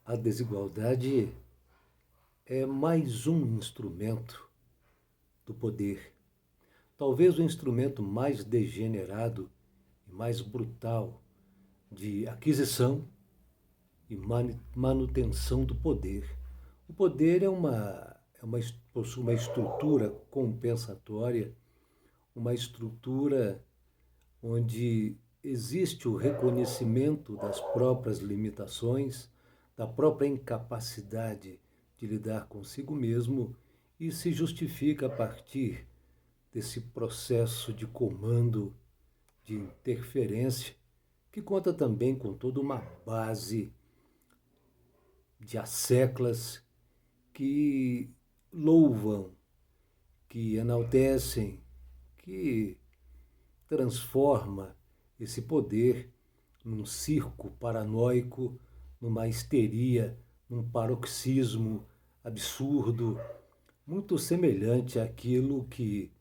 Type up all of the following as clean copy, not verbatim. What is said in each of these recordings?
A desigualdade é mais um instrumento do poder. Talvez o instrumento mais degenerado e mais brutal de aquisição e manutenção do poder. O poder possui uma estrutura compensatória, uma estrutura onde existe o reconhecimento das próprias limitações, da própria incapacidade de lidar consigo mesmo e se justifica a partir desse processo de comando, de interferência, que conta também com toda uma base de asseclas que louvam, que enaltecem, que transforma esse poder num circo paranoico, numa histeria, num paroxismo absurdo, muito semelhante àquilo que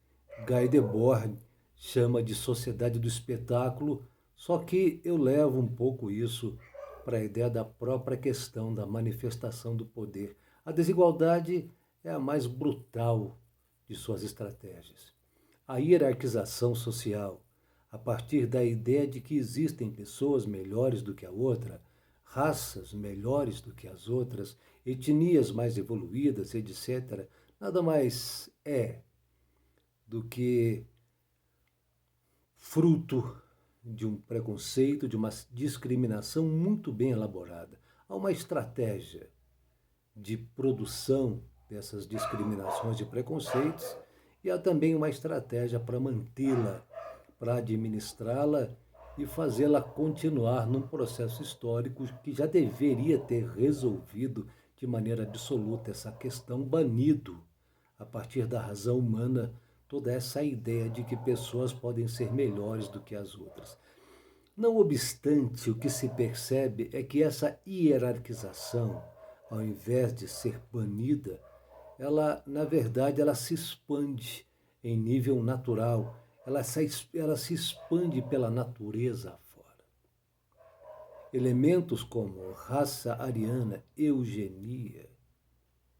Guy Debord chama de sociedade do espetáculo, só que eu levo um pouco isso para a ideia da própria questão da manifestação do poder. A desigualdade é a mais brutal de suas estratégias. A hierarquização social, a partir da ideia de que existem pessoas melhores do que a outra, raças melhores do que as outras, etnias mais evoluídas, etc., nada mais é do que fruto de um preconceito, de uma discriminação muito bem elaborada. Há uma estratégia de produção dessas discriminações e preconceitos e há também uma estratégia para mantê-la, para administrá-la e fazê-la continuar num processo histórico que já deveria ter resolvido de maneira absoluta essa questão, banido a partir da razão humana toda essa ideia de que pessoas podem ser melhores do que as outras. Não obstante, o que se percebe é que essa hierarquização, ao invés de ser banida, ela, na verdade, ela se expande em nível natural, ela se expande pela natureza afora. Elementos como raça ariana, eugenia,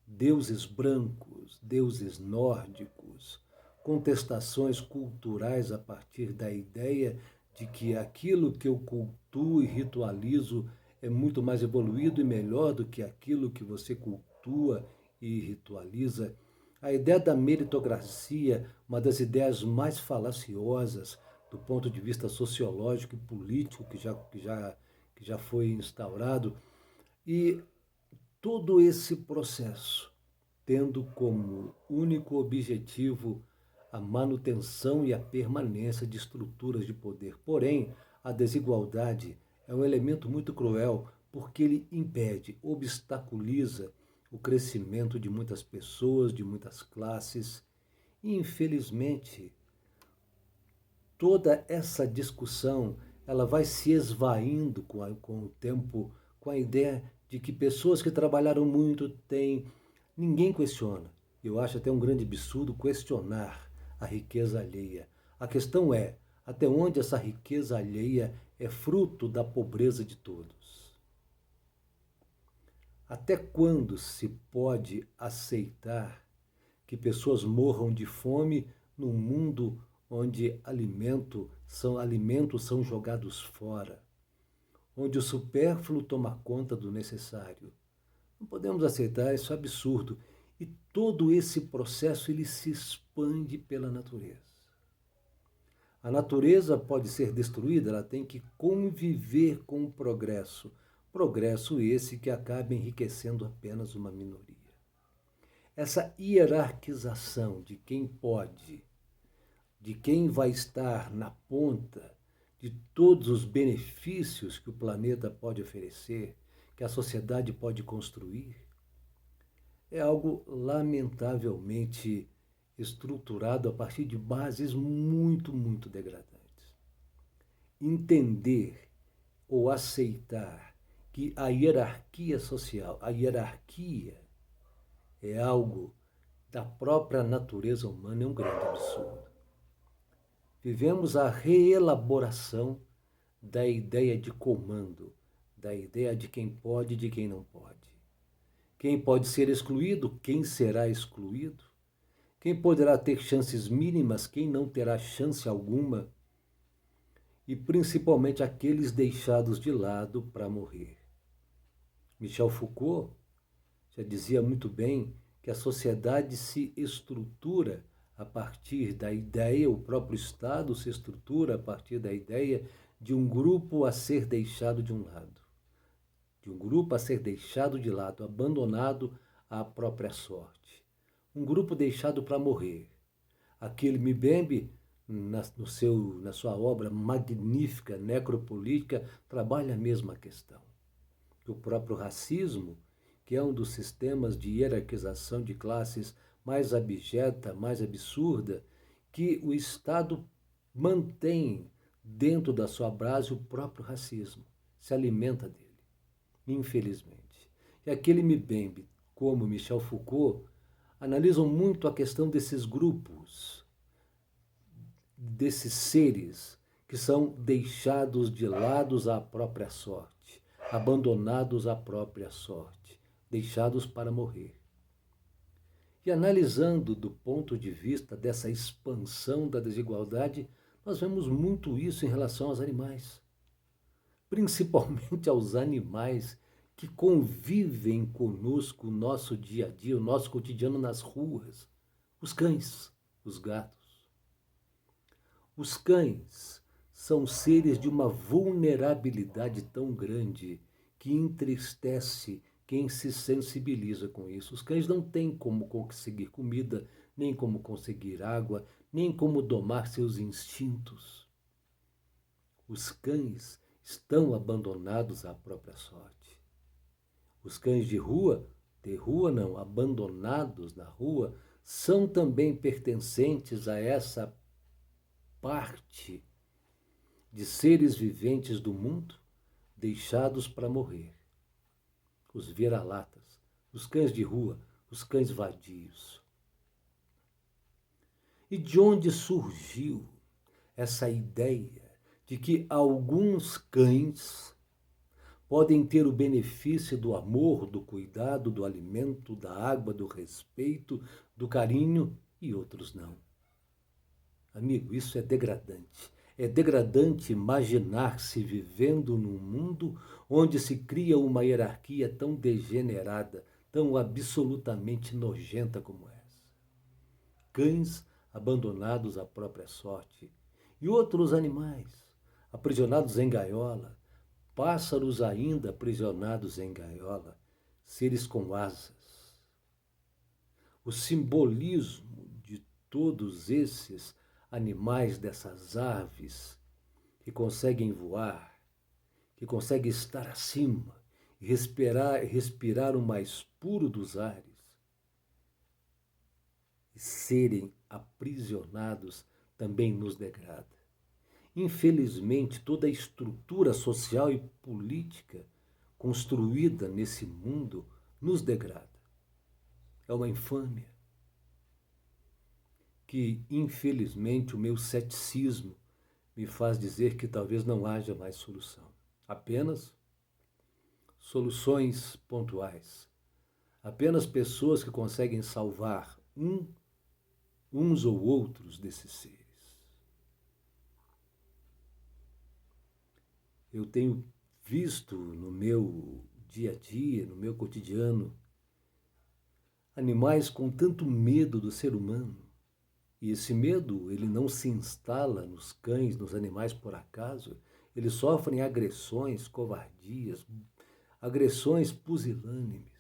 deuses brancos, deuses nórdicos, contestações culturais a partir da ideia de que aquilo que eu cultuo e ritualizo é muito mais evoluído e melhor do que aquilo que você cultua e ritualiza. A ideia da meritocracia, uma das ideias mais falaciosas do ponto de vista sociológico e político que já foi instaurado, e todo esse processo tendo como único objetivo a manutenção e a permanência de estruturas de poder. Porém, a desigualdade é um elemento muito cruel porque ele impede, obstaculiza o crescimento de muitas pessoas, de muitas classes. E, infelizmente, toda essa discussão ela vai se esvaindo com o tempo, com a ideia de que pessoas que trabalharam muito têm. Ninguém questiona. Eu acho até um grande absurdo questionar a riqueza alheia. A questão é até onde essa riqueza alheia é fruto da pobreza de todos. Até quando se pode aceitar que pessoas morram de fome num mundo onde alimentos são jogados fora, onde o supérfluo toma conta do necessário? Não podemos aceitar, isso é absurdo. E todo esse processo ele se expande pela natureza. A natureza pode ser destruída, ela tem que conviver com o progresso. Progresso esse que acaba enriquecendo apenas uma minoria. Essa hierarquização de quem pode, de quem vai estar na ponta de todos os benefícios que o planeta pode oferecer, que a sociedade pode construir, é algo lamentavelmente estruturado a partir de bases muito, muito degradantes. Entender ou aceitar que a hierarquia social, a hierarquia é algo da própria natureza humana é um grande absurdo. Vivemos a reelaboração da ideia de comando, da ideia de quem pode e de quem não pode. Quem pode ser excluído, quem será excluído, quem poderá ter chances mínimas, quem não terá chance alguma, e principalmente aqueles deixados de lado para morrer. Michel Foucault já dizia muito bem que a sociedade se estrutura a partir da ideia, o próprio Estado se estrutura a partir da ideia de um grupo a ser deixado de um lado, de um grupo a ser deixado de lado, abandonado à própria sorte. Um grupo deixado para morrer. Aquele Mbembe, na sua obra magnífica, necropolítica, trabalha a mesma questão. O próprio racismo, que é um dos sistemas de hierarquização de classes mais abjeta, mais absurda, que o Estado mantém dentro da sua base o próprio racismo, se alimenta dele, infelizmente. E aquele Mbembe, como Michel Foucault, analisam muito a questão desses grupos, desses seres que são deixados de lado à própria sorte, abandonados à própria sorte, deixados para morrer. E analisando do ponto de vista dessa expansão da desigualdade, nós vemos muito isso em relação aos animais, principalmente aos animais que convivem conosco o nosso dia a dia, o nosso cotidiano nas ruas, os cães, os gatos. Os cães são seres de uma vulnerabilidade tão grande que entristece quem se sensibiliza com isso. Os cães não têm como conseguir comida, nem como conseguir água, nem como domar seus instintos. Os cães estão abandonados à própria sorte. Os cães de rua não, abandonados na rua, são também pertencentes a essa parte de seres viventes do mundo deixados para morrer. Os vira-latas, os cães de rua, os cães vadios. E de onde surgiu essa ideia de que alguns cães podem ter o benefício do amor, do cuidado, do alimento, da água, do respeito, do carinho e outros não? Amigo, isso é degradante. É degradante imaginar-se vivendo num mundo onde se cria uma hierarquia tão degenerada, tão absolutamente nojenta como essa. Cães abandonados à própria sorte e outros animais aprisionados em gaiola, pássaros ainda aprisionados em gaiola, seres com asas. O simbolismo de todos esses animais, dessas aves que conseguem voar, que conseguem estar acima e respirar o mais puro dos ares e serem aprisionados também nos degrada. Infelizmente, toda a estrutura social e política construída nesse mundo nos degrada. É uma infâmia que, infelizmente, o meu ceticismo me faz dizer que talvez não haja mais solução. Apenas soluções pontuais. Apenas pessoas que conseguem salvar uns ou outros desses seres. Eu tenho visto no meu dia a dia, no meu cotidiano, animais com tanto medo do ser humano. E esse medo, ele não se instala nos cães, nos animais por acaso. Eles sofrem agressões, covardias, agressões pusilânimes.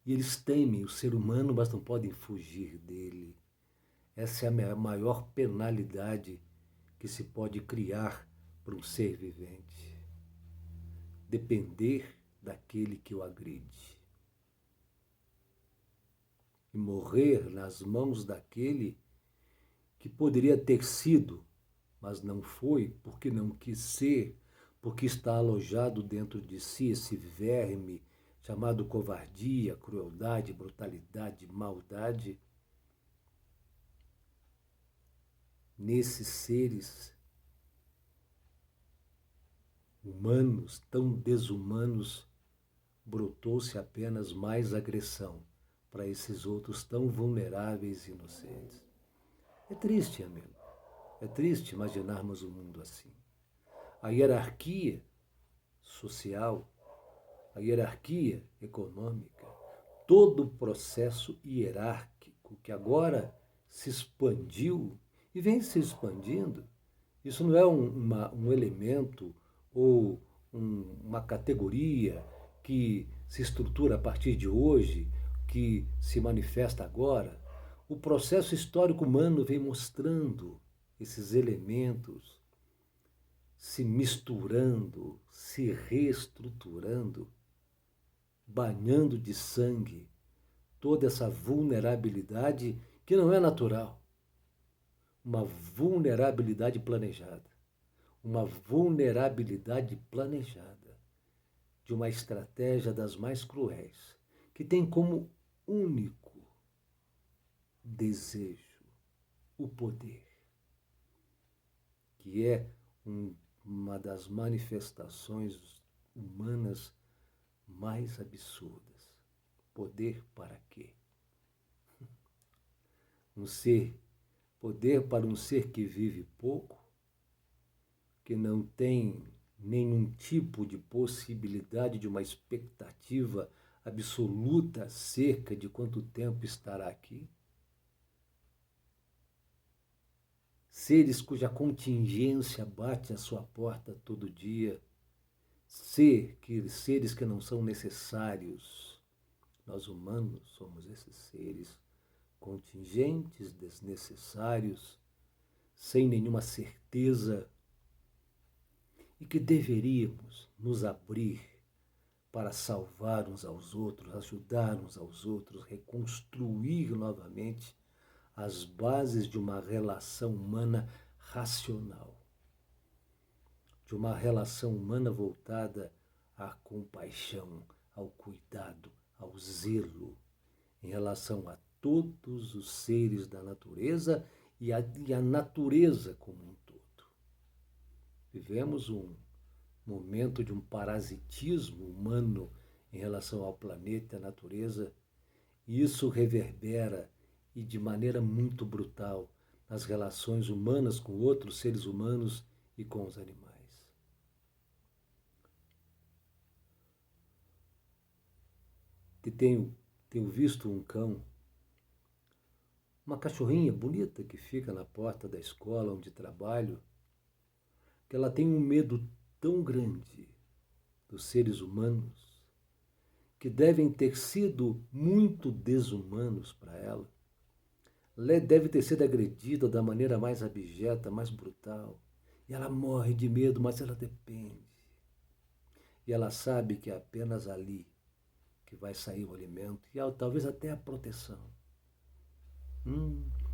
E eles temem o ser humano, mas não podem fugir dele. Essa é a maior penalidade que se pode criar para um ser vivente. Depender daquele que o agride. E morrer nas mãos daquele que poderia ter sido, mas não foi, porque não quis ser, porque está alojado dentro de si esse verme chamado covardia, crueldade, brutalidade, maldade. Nesses seres humanos, tão desumanos, brotou-se apenas mais agressão para esses outros tão vulneráveis e inocentes. É triste, amigo. É triste imaginarmos um mundo assim. A hierarquia social, a hierarquia econômica, todo o processo hierárquico que agora se expandiu e vem se expandindo. Isso não é um elemento ou uma categoria que se estrutura a partir de hoje, que se manifesta agora. O processo histórico humano vem mostrando esses elementos se misturando, se reestruturando, banhando de sangue toda essa vulnerabilidade que não é natural. Uma vulnerabilidade planejada. Uma vulnerabilidade planejada de uma estratégia das mais cruéis, que tem como único desejo o poder, que é uma das manifestações humanas mais absurdas. Poder para quê? Poder para um ser que vive pouco, que não tem nenhum tipo de possibilidade de uma expectativa absoluta acerca de quanto tempo estará aqui. Seres cuja contingência bate à sua porta todo dia, seres que não são necessários. Nós humanos somos esses seres contingentes, desnecessários, sem nenhuma certeza, e que deveríamos nos abrir para salvar uns aos outros, ajudar uns aos outros, reconstruir novamente as bases de uma relação humana racional, de uma relação humana voltada à compaixão, ao cuidado, ao zelo, em relação a todos os seres da natureza e a natureza como um todo. Vivemos um momento de um parasitismo humano em relação ao planeta e à natureza, e isso reverbera e de maneira muito brutal nas relações humanas com outros seres humanos e com os animais. E tenho visto um cão, uma cachorrinha bonita que fica na porta da escola onde trabalho, que ela tem um medo tão grande dos seres humanos, que devem ter sido muito desumanos para ela. Ela deve ter sido agredida da maneira mais abjeta, mais brutal. E ela morre de medo, mas ela depende. E ela sabe que é apenas ali que vai sair o alimento e talvez até a proteção.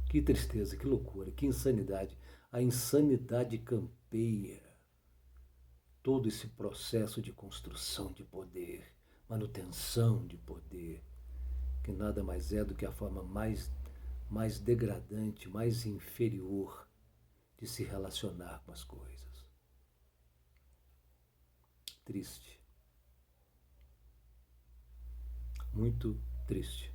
Que tristeza, que loucura, que insanidade. A insanidade campeia todo esse processo de construção de poder, manutenção de poder, que nada mais é do que a forma mais degradante, mais inferior de se relacionar com as coisas. Triste. Muito triste.